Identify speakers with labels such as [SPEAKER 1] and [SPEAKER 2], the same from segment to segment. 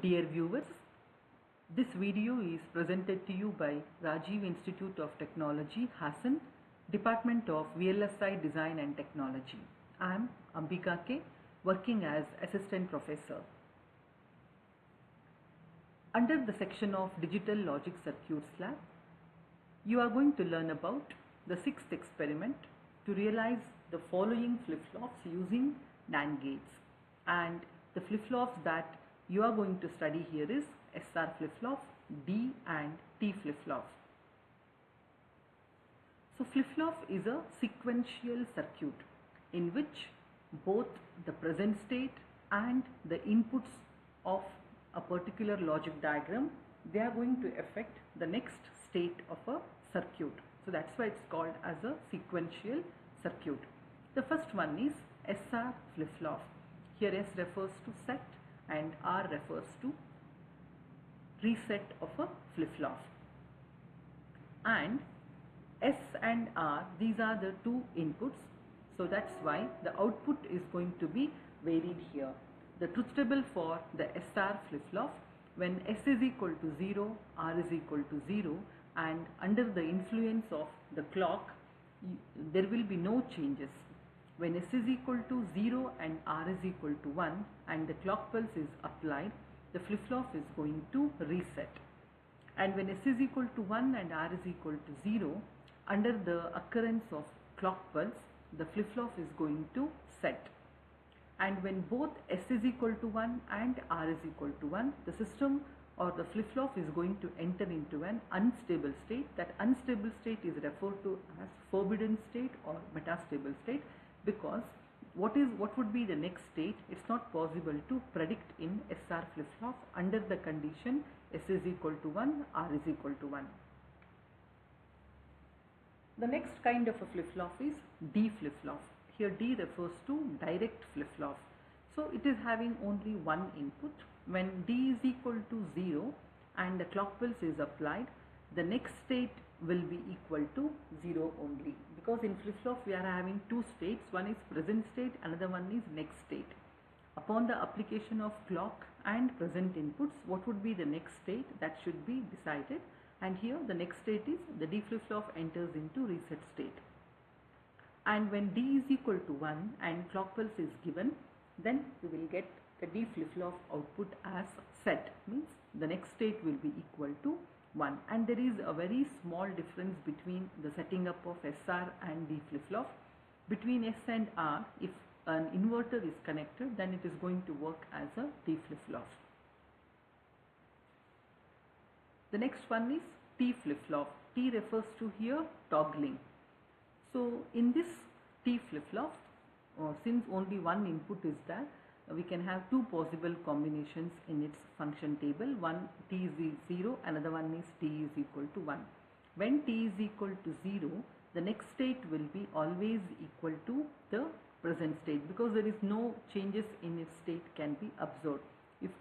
[SPEAKER 1] Dear viewers, this video is presented to you by Rajiv Institute of Technology, Hassan, Department of VLSI Design and Technology. I am Ambika K, working as Assistant Professor. Under the section of Digital Logic Circuits Lab, you are going to learn about the sixth experiment to realize the following flip-flops using NAND gates. And the flip-flops that you are going to study here is SR flip-flop, D and T flip-flop. So flip-flop is a sequential circuit in which both the present state and the inputs of a particular logic diagram, they are going to affect the next state of a circuit. So that's why it's called as a sequential circuit. The first one is SR flip-flop. Here S refers to set and R refers to reset of a flip-flop. And S and R, these are the two inputs. So that's why the output is going to be varied here. The truth table for the SR flip-flop, when S is equal to 0, R is equal to 0, and under the influence of the clock, there will be no changes. When S is equal to 0 and R is equal to 1 and the clock pulse is applied, the flip-flop is going to reset. And when S is equal to 1 and R is equal to 0, under the occurrence of clock pulse, the flip-flop is going to set. And when both S is equal to 1 and R is equal to 1, the system or the flip-flop is going to enter into an unstable state. That unstable state is referred to as forbidden state or metastable state, because what would be the next state, it's not possible to predict in SR flip-flop under the condition S is equal to 1, R is equal to 1. The next kind of a flip-flop is D flip-flop. Here D refers to direct flip-flop. So it is having only one input. When D is equal to 0 and the clock pulse is applied, the next state will be equal to 0 only, because in flip-flop we are having two states. One is present state, another one is next state. Upon the application of clock and present inputs, what would be the next state, that should be decided. And here the next state is the D flip-flop enters into reset state. And when D is equal to 1 and clock pulse is given, then we will get the D flip-flop output as set, means the next state will be equal to 1. And there is a very small difference between the setting up of SR and D flip-flop. Between S and R, if an inverter is connected, then it is going to work as a D flip-flop. The next one is T flip-flop. T refers to here toggling. So in this T flip-flop, since only one input is there, we can have two possible combinations in its function table. One, T is 0, another one is T is equal to 1. When T is equal to 0, the next state will be always equal to the present state, because there is no changes in its state can be observed. If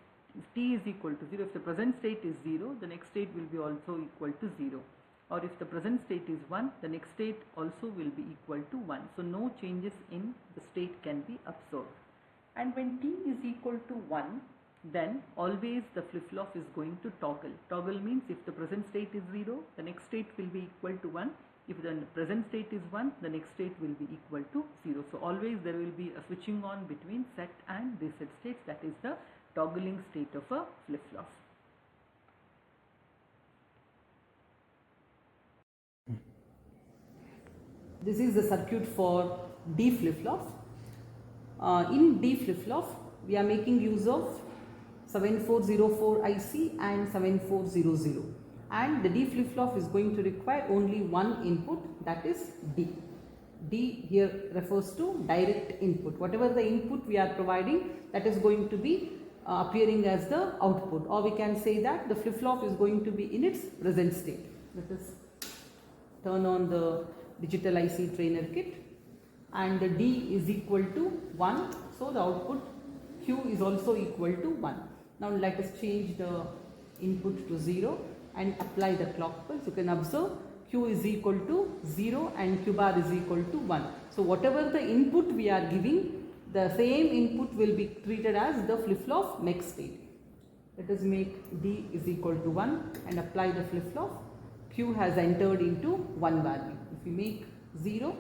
[SPEAKER 1] T is equal to 0, if the present state is 0, the next state will be also equal to 0. Or if the present state is 1, the next state also will be equal to 1. So no changes in the state can be observed. And when T is equal to 1, then always the flip-flop is going to toggle. Toggle means if the present state is 0, the next state will be equal to 1. If the present state is 1, the next state will be equal to 0. So always there will be a switching on between set and reset states. That is the toggling state of a flip-flop. This is the circuit for D flip-flop. In D flip-flop, we are making use of 7404 IC and 7400. And the D flip-flop is going to require only one input, that is D. D here refers to direct input. Whatever the input we are providing, that is going to be appearing as the output. Or we can say that the flip-flop is going to be in its present state. Let us turn on the digital IC trainer kit. And the D is equal to 1, so the output Q is also equal to 1. Now let us change the input to 0 and apply the clock pulse. You can observe Q is equal to 0 and Q bar is equal to 1. So whatever the input we are giving, the same input will be treated as the flip-flop next state. Let us make D is equal to 1 and apply the flip-flop. Q has entered into 1 value. If we make 0,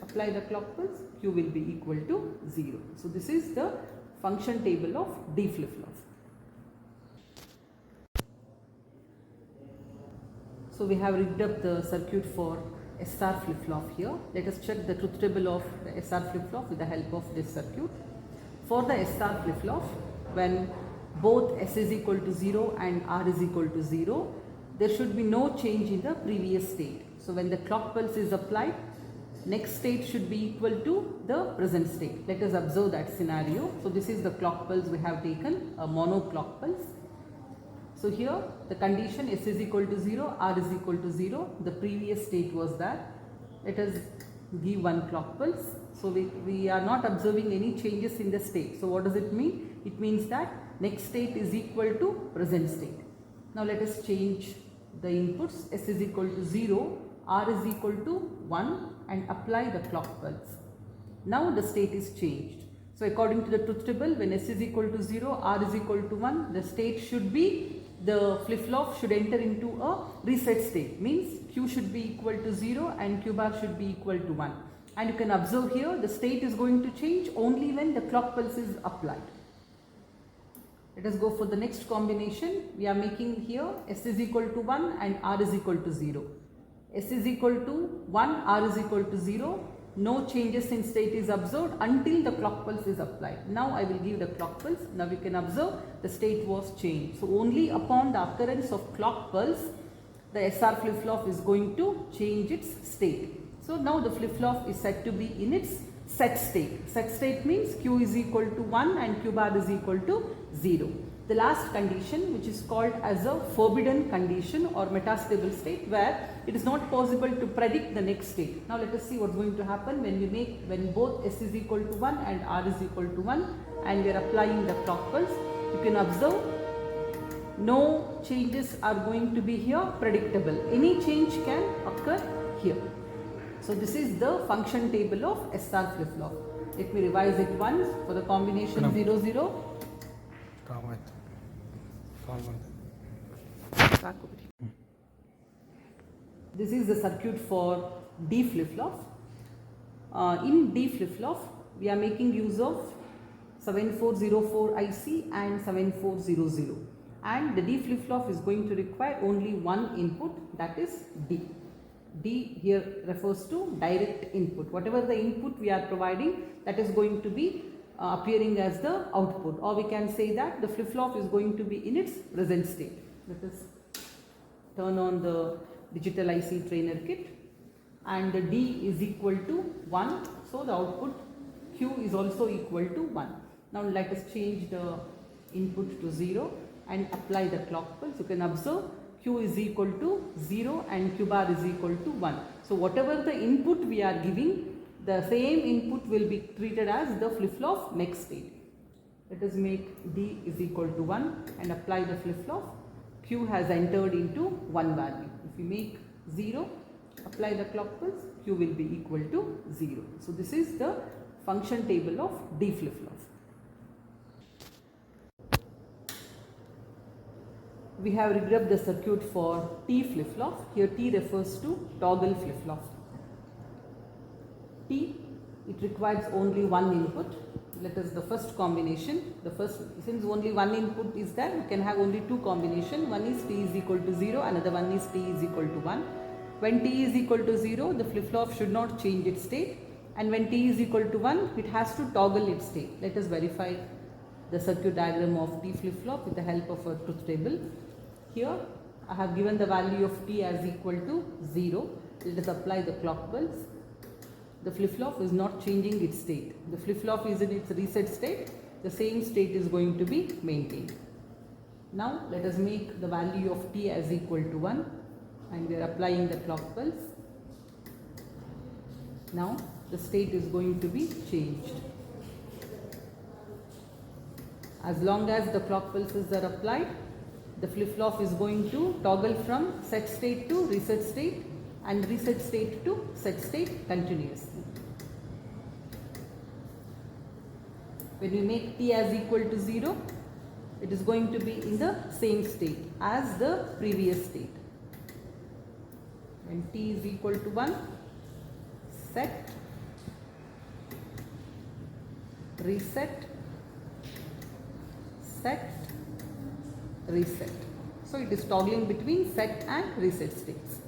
[SPEAKER 1] apply the clock pulse, Q will be equal to 0. So this is the function table of D flip-flop. So we have rigged up the circuit for SR flip-flop here. Let us check the truth table of the SR flip-flop with the help of this circuit. For the SR flip-flop, when both S is equal to 0 and R is equal to 0, there should be no change in the previous state. So when the clock pulse is applied, next state should be equal to the present state. Let us observe that scenario. So this is the clock pulse we have taken, a mono clock pulse. So here the condition S is equal to 0, R is equal to 0. The previous state was that. Let us give one clock pulse. So we are not observing any changes in the state. So what does it mean? It means that next state is equal to present state. Now let us change the inputs. S is equal to 0, R is equal to 1 and apply the clock pulse. Now the state is changed. So according to the truth table, when S is equal to 0, R is equal to 1, the state should be, the flip-flop should enter into a reset state. Means Q should be equal to 0 and Q bar should be equal to 1. And you can observe here the state is going to change only when the clock pulse is applied. Let us go for the next combination. We are making here S is equal to 1 and R is equal to 0. S is equal to 1, R is equal to 0. No changes in state is observed until the clock pulse is applied. Now I will give the clock pulse. Now we can observe the state was changed. So only upon the occurrence of clock pulse, the SR flip-flop is going to change its state. So now the flip-flop is said to be in its set state. Set state means Q is equal to 1 and Q bar is equal to 0. The last condition, which is called as a forbidden condition or metastable state, where it is not possible to predict the next state. Now let us see what's going to happen when both S is equal to 1 and R is equal to 1 and we are applying the clock pulse. You can observe no changes are going to be here predictable. Any change can occur here. So this is the function table of SR flip-flop. Let me revise it once. For the combination 0, 0. This is the circuit for D flip-flop. In D flip-flop, we are making use of 7404 IC and 7400. And the D flip-flop is going to require only one input, that is D. D here refers to direct input. Whatever the input we are providing, that is going to be appearing as the output, or we can say that the flip-flop is going to be in its present state. Let us turn on the digital IC trainer kit, and the D is equal to 1, so the output Q is also equal to 1. Now let us change the input to 0 and apply the clock pulse. You can observe Q is equal to 0 and Q bar is equal to 1. So whatever the input we are giving, the same input will be treated as the flip-flop next state. Let us make D is equal to 1 and apply the flip-flop. Q has entered into 1 value. If we make 0, apply the clock pulse, Q will be equal to 0. So this is the function table of D flip-flop. We have rigged up the circuit for T flip-flop. Here T refers to toggle flip-flop. T, it requires only one input. Let us the first combination. Since only one input is there, we can have only two combinations. One is T is equal to 0, another one is T is equal to 1. When T is equal to 0, the flip-flop should not change its state, and when T is equal to 1, it has to toggle its state. Let us verify the circuit diagram of T flip-flop with the help of a truth table. Here I have given the value of T as equal to 0. Let us apply the clock pulse. The flip-flop is not changing its state. The flip-flop is in its reset state. The same state is going to be maintained. Now let us make the value of T as equal to 1 and we are applying the clock pulse. Now the state is going to be changed. As long as the clock pulses are applied, the flip-flop is going to toggle from set state to reset state and reset state to set state continuously. When we make T as equal to 0, it is going to be in the same state as the previous state. When t is equal to 1, set, reset, set, reset. So it is toggling between set and reset states.